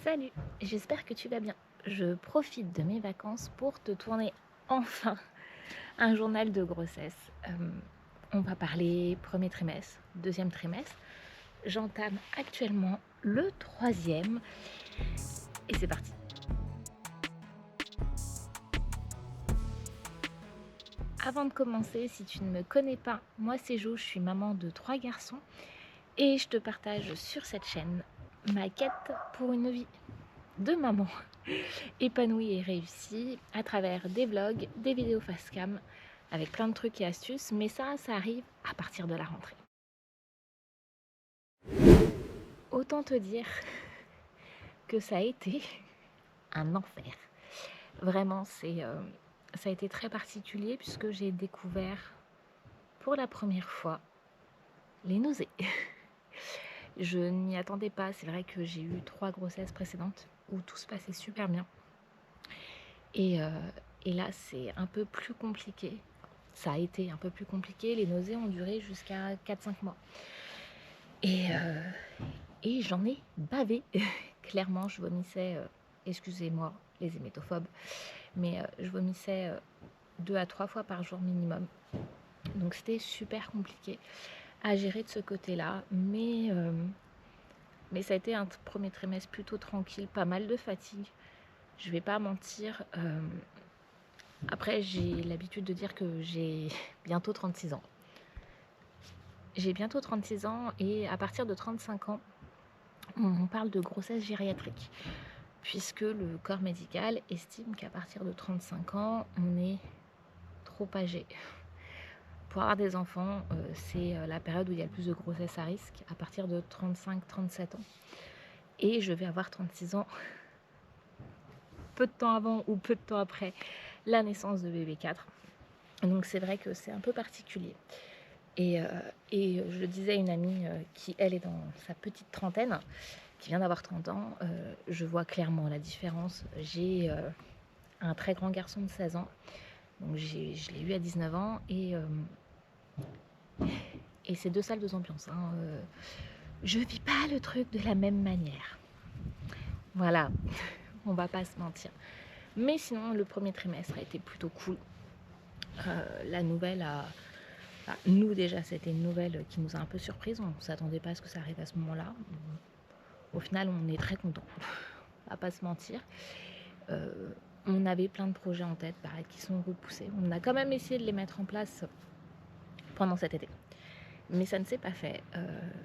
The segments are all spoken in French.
Salut, j'espère que tu vas bien. Je profite de mes vacances pour te tourner enfin un journal de grossesse. On va parler premier trimestre, deuxième trimestre. J'entame actuellement le troisième et c'est parti. Avant de commencer, si tu ne me connais pas, moi c'est Jo, je suis maman de 3 garçons et je te partage sur cette chaîne ma quête pour une vie de maman épanouie et réussie à travers des vlogs, des vidéos face cam avec plein de trucs et astuces, mais ça arrive à partir de la rentrée. Autant te dire que ça a été un enfer. Vraiment, ça a été très particulier puisque j'ai découvert pour la première fois les nausées. Je ne m'y attendais pas, c'est vrai que j'ai eu 3 grossesses précédentes où tout se passait super bien. Et là, c'est un peu plus compliqué. Ça a été un peu plus compliqué. Les nausées ont duré jusqu'à 4-5 mois. Et j'en ai bavé. Clairement, je vomissais, excusez-moi les hémétophobes, mais je vomissais 2 à 3 fois par jour minimum. Donc c'était super compliqué à gérer de ce côté-là. Mais ça a été un premier trimestre plutôt tranquille, pas mal de fatigue. Je vais pas mentir. Après, j'ai l'habitude de dire que j'ai bientôt 36 ans. J'ai bientôt 36 ans et à partir de 35 ans, on parle de grossesse gériatrique. Puisque le corps médical estime qu'à partir de 35 ans, on est trop âgé. Pour avoir des enfants, c'est la période où il y a le plus de grossesse à risque, à partir de 35-37 ans. Et je vais avoir 36 ans peu de temps avant ou peu de temps après la naissance de bébé 4. Donc c'est vrai que c'est un peu particulier. Et je disais à une amie qui, elle, est dans sa petite trentaine, qui vient d'avoir 30 ans, je vois clairement la différence. J'ai un très grand garçon de 16 ans, donc je l'ai eu à 19 ans, et c'est 2 salles, 2 ambiances. Je vis pas le truc de la même manière. Voilà, on va pas se mentir. Mais sinon, le premier trimestre a été plutôt cool. La nouvelle nous déjà, c'était une nouvelle qui nous a un peu surprise. On ne s'attendait pas à ce que ça arrive à ce moment-là. Au final, on est très contents. On va pas se mentir. On avait plein de projets en tête, pareil, qui sont repoussés. On a quand même essayé de les mettre en place pendant cet été. Mais ça ne s'est pas fait.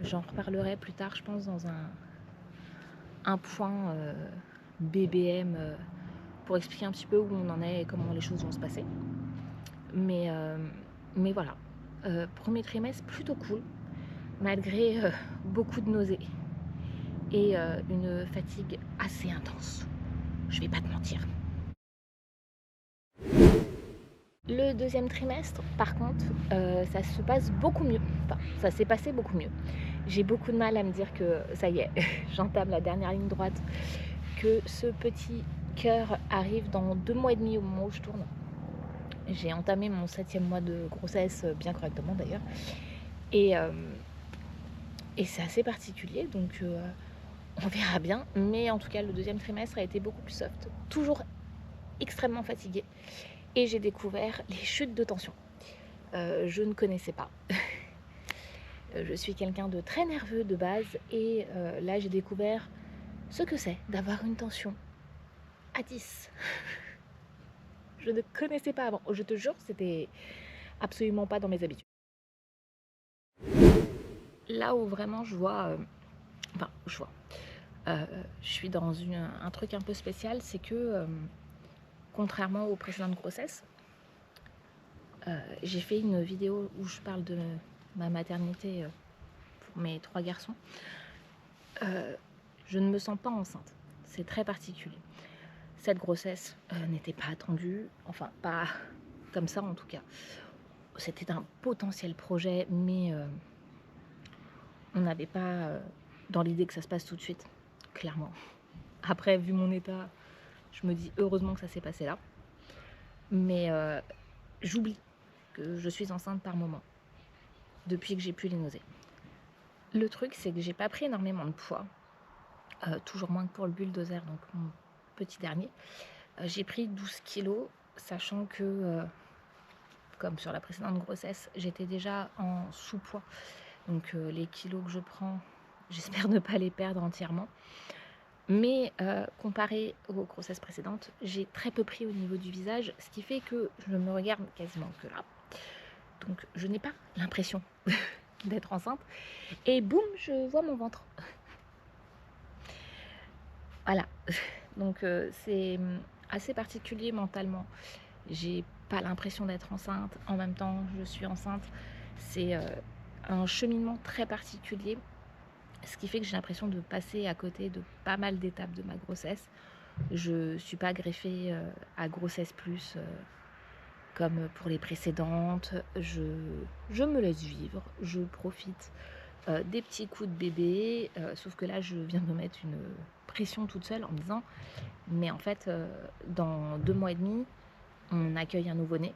J'en reparlerai plus tard, je pense, dans un point BBM pour expliquer un petit peu où on en est et comment les choses vont se passer. Mais voilà. Premier trimestre plutôt cool, malgré beaucoup de nausées et une fatigue assez intense. Je vais pas te mentir. Le deuxième trimestre, par contre, ça se passe beaucoup mieux. Enfin, ça s'est passé beaucoup mieux. J'ai beaucoup de mal à me dire que ça y est, j'entame la dernière ligne droite, que ce petit cœur arrive dans 2 mois et demi au moment où je tourne. J'ai entamé mon 7e mois de grossesse, bien correctement d'ailleurs. Et c'est assez particulier, donc on verra bien. Mais en tout cas, le deuxième trimestre a été beaucoup plus soft. Toujours extrêmement fatiguée. Et j'ai découvert les chutes de tension. Je ne connaissais pas. Je suis quelqu'un de très nerveux de base. Et là, j'ai découvert ce que c'est d'avoir une tension à 10. Je ne connaissais pas avant. Je te jure, c'était absolument pas dans mes habitudes. Là où vraiment je vois... je suis dans un truc un peu spécial, c'est que contrairement aux précédentes grossesses, j'ai fait une vidéo où je parle de ma maternité pour mes 3 garçons. Je ne me sens pas enceinte, c'est très particulier. Cette grossesse n'était pas attendue, enfin pas comme ça en tout cas. C'était un potentiel projet, mais on n'avait pas dans l'idée que ça se passe tout de suite, clairement. Après, vu mon état, je me dis heureusement que ça s'est passé là. Mais j'oublie que je suis enceinte par moment, depuis que j'ai pu les nausées. Le truc, c'est que j'ai pas pris énormément de poids. toujours moins que pour le bulldozer, donc mon petit dernier. J'ai pris 12 kilos, sachant que, comme sur la précédente grossesse, j'étais déjà en sous-poids. Donc les kilos que je prends, j'espère ne pas les perdre entièrement. Mais comparé aux grossesses précédentes, j'ai très peu pris au niveau du visage, ce qui fait que je me regarde quasiment que là. Donc je n'ai pas l'impression d'être enceinte. Et boum, je vois mon ventre. Voilà. Donc c'est assez particulier mentalement. J'ai pas l'impression d'être enceinte. En même temps, je suis enceinte. C'est un cheminement très particulier. Ce qui fait que j'ai l'impression de passer à côté de pas mal d'étapes de ma grossesse. Je ne suis pas greffée à grossesse plus comme pour les précédentes. Je me laisse vivre, je profite des petits coups de bébé. Sauf que là, je viens de me mettre une pression toute seule en me disant mais en fait, dans 2 mois et demi, on accueille un nouveau-né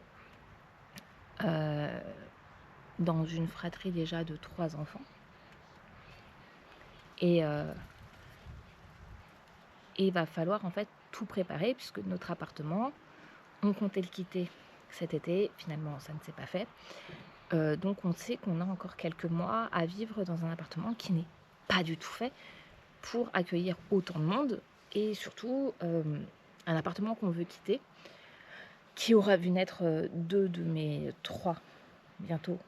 dans une fratrie déjà de 3 enfants. Et il va falloir en fait tout préparer puisque notre appartement, on comptait le quitter cet été, finalement ça ne s'est pas fait. Donc on sait qu'on a encore quelques mois à vivre dans un appartement qui n'est pas du tout fait pour accueillir autant de monde et surtout un appartement qu'on veut quitter qui aura vu naître 2 de mes 3, bientôt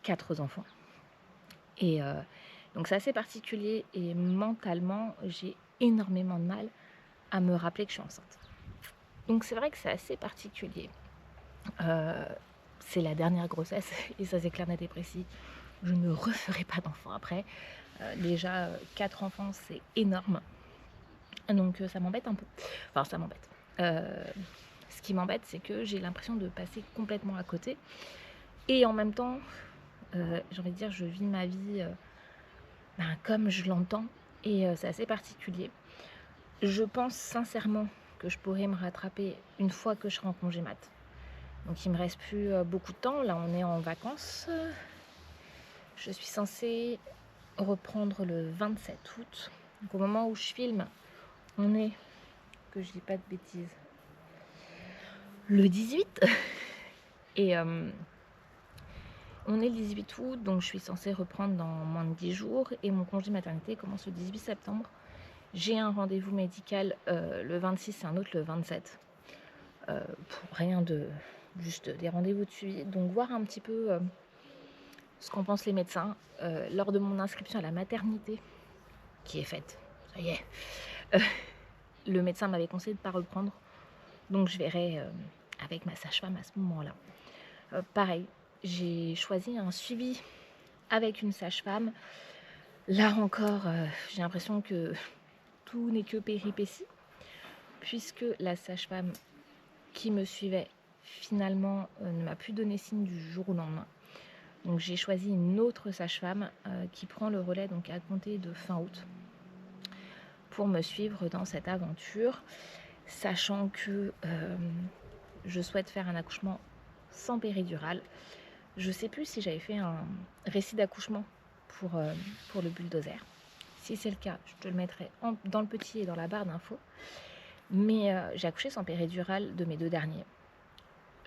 4 enfants. Et donc c'est assez particulier et mentalement j'ai énormément de mal à me rappeler que je suis enceinte. Donc c'est vrai que c'est assez particulier. C'est la dernière grossesse et ça c'est clair, net et précis. Je ne referai pas d'enfant après. Déjà 4 enfants c'est énorme. Donc ça m'embête un peu. Enfin ça m'embête. Ce qui m'embête c'est que j'ai l'impression de passer complètement à côté. Et en même temps, j'ai envie de dire, je vis ma vie comme je l'entends. Et c'est assez particulier. Je pense sincèrement que je pourrais me rattraper une fois que je serai en congé mat. Donc il me reste plus beaucoup de temps. Là on est en vacances. Je suis censée reprendre le 27 août. Donc au moment où je filme, on est, que je dis pas de bêtises, le 18. Et on est le 18 août, donc je suis censée reprendre dans moins de 10 jours. Et mon congé maternité commence le 18 septembre. J'ai un rendez-vous médical le 26 et un autre le 27. Pour rien de... juste des rendez-vous de suivi. Donc voir un petit peu ce qu'en pensent les médecins. Lors de mon inscription à la maternité, qui est faite, ça y est, le médecin m'avait conseillé de ne pas reprendre. Donc je verrai avec ma sage-femme à ce moment-là. Pareil, j'ai choisi un suivi avec une sage-femme. Là encore, j'ai l'impression que tout n'est que péripéties, puisque la sage-femme qui me suivait finalement ne m'a plus donné signe du jour au lendemain. Donc j'ai choisi une autre sage-femme qui prend le relais donc à compter de fin août pour me suivre dans cette aventure, sachant que je souhaite faire un accouchement sans péridurale. Je ne sais plus si j'avais fait un récit d'accouchement pour le bulldozer. Si c'est le cas, je te le mettrai dans le petit et dans la barre d'infos. Mais j'ai accouché sans péridurale de mes 2 derniers.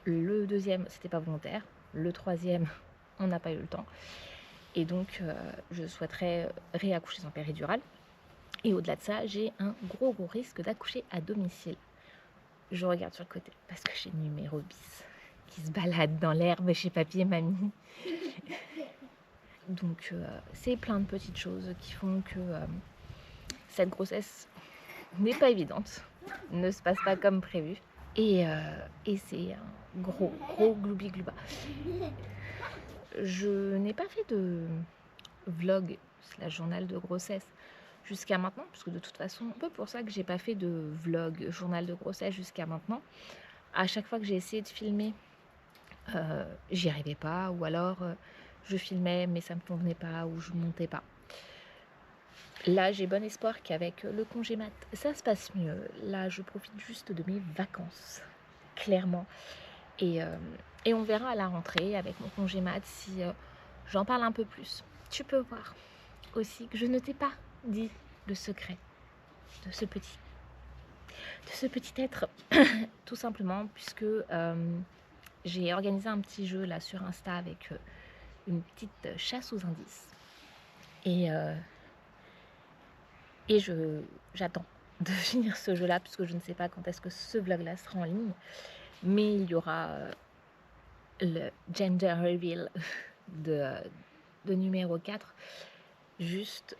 Le deuxième, c'était pas volontaire. Le troisième, on n'a pas eu le temps. Et donc, je souhaiterais réaccoucher sans péridurale. Et au-delà de ça, j'ai un gros risque d'accoucher à domicile. Je regarde sur le côté parce que j'ai le numéro bis qui se balade dans l'herbe chez papy et mamie. Donc, c'est plein de petites choses qui font que cette grossesse n'est pas évidente, ne se passe pas comme prévu. Et c'est un gros gloubi-glouba. Je n'ai pas fait de vlog / journal de grossesse jusqu'à maintenant, parce que de toute façon, un peu pour ça que j'ai pas fait de vlog journal de grossesse jusqu'à maintenant. À chaque fois que j'ai essayé de filmer, j'y arrivais pas, ou alors je filmais mais ça me convenait pas, ou je montais pas. Là, j'ai bon espoir qu'avec le congé mat, ça se passe mieux. Là, je profite juste de mes vacances, clairement. Et on verra à la rentrée, avec mon congé mat, si j'en parle un peu plus. Tu peux voir aussi que je ne t'ai pas dit le secret de ce petit, être, tout simplement, puisque j'ai organisé un petit jeu là sur Insta avec une petite chasse aux indices. Et j'attends de finir ce jeu-là, puisque je ne sais pas quand est-ce que ce vlog-là sera en ligne. Mais il y aura le gender reveal de numéro 4. Juste,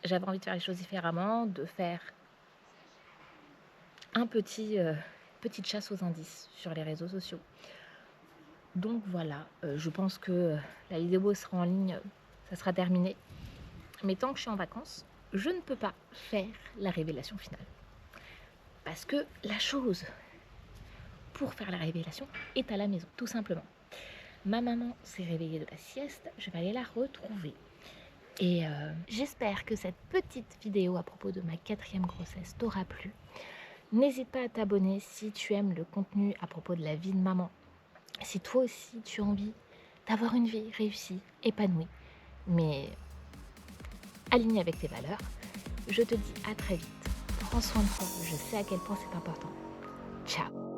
j'avais envie de faire les choses différemment, de faire un petite chasse aux indices sur les réseaux sociaux. Donc voilà, je pense que la vidéo sera en ligne, ça sera terminé. Mais tant que je suis en vacances, je ne peux pas faire la révélation finale. Parce que la chose pour faire la révélation est à la maison, tout simplement. Ma maman s'est réveillée de la sieste, je vais aller la retrouver. Et j'espère que cette petite vidéo à propos de ma 4e grossesse t'aura plu. N'hésite pas à t'abonner si tu aimes le contenu à propos de la vie de maman. Si toi aussi tu as envie d'avoir une vie réussie, épanouie, mais alignée avec tes valeurs, je te dis à très vite. Prends soin de toi, je sais à quel point c'est important. Ciao.